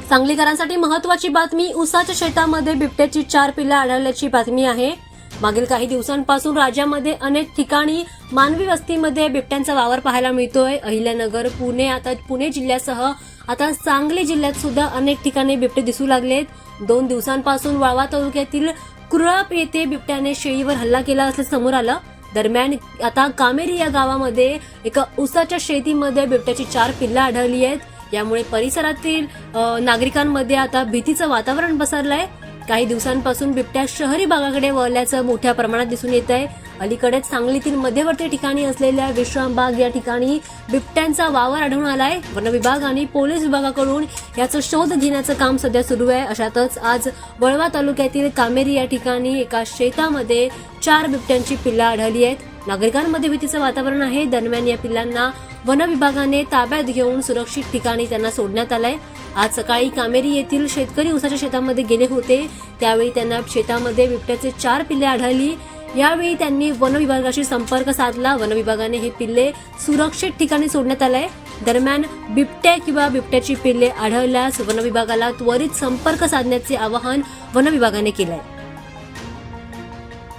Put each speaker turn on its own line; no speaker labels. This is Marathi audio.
सांगलीकरांसाठी महत्त्वाची बातमी. ऊसाच्या शेतामध्ये बिबट्याची 4 पिल्लं आढळल्याची बातमी आहे. मागील काही दिवसांपासून राज्यामध्ये अनेक ठिकाणी मानवी वस्तीमध्ये बिबट्यांचा वावर पाहायला मिळतोय. अहिल्यानगर, पुणे, आता पुणे जिल्ह्यासह आता सांगली जिल्ह्यात सुद्धा अनेक ठिकाणी बिबटे दिसू लागलेत. 2 दिवसांपासून वाळवा तालुक्यातील कुरळप येथे बिबट्याने शेळीवर हल्ला केला असल्याचं समोर आलं. दरम्यान आता कामेरी या गावामध्ये एका ऊसाच्या शेतीमध्ये बिबट्याची 4 पिल्लं आढळली आहेत. यामुळे परिसरातील नागरिकांमध्ये आता भीतीचं वातावरण पसरलंय. काही दिवसांपासून बिबट्या शहरी भागाकडे वळल्याचं मोठ्या प्रमाणात दिसून येत आहे. अलीकडेच सांगलीतील मध्यवर्ती ठिकाणी असलेल्या विश्रामबाग या ठिकाणी बिबट्यांचा वावर आढळून आलाय. वन विभाग आणि पोलीस विभागाकडून याचा शोध घेण्याचं काम सध्या सुरू आहे. अशातच आज वळवा तालुक्यातील कामेरी या ठिकाणी एका शेतामध्ये 4 बिबट्यांची पिल्लं आढळली आहेत. नागरिकांमध्ये भीतीचं वातावरण आहे. दरम्यान या पिल्लांना वन विभागाने ताब्यात घेऊन सुरक्षित ठिकाणी त्यांना सोडण्यात आलंय. आज सकाळी कामेरी येथील शेतकरी ऊसाच्या शेतामध्ये गेले होते. त्यावेळी त्यांना शेतामध्ये बिबट्याचे 4 पिल्ले आढळली. यावेळी त्यांनी वन विभागाशी संपर्क साधला. वन विभागाने हे पिल्ले सुरक्षित ठिकाणी सोडण्यात आलंय. दरम्यान बिबट्या किंवा बिबट्याची पिल्ले आढळल्यास वन विभागाला त्वरित संपर्क साधण्याचे आवाहन वन विभागाने केलंय.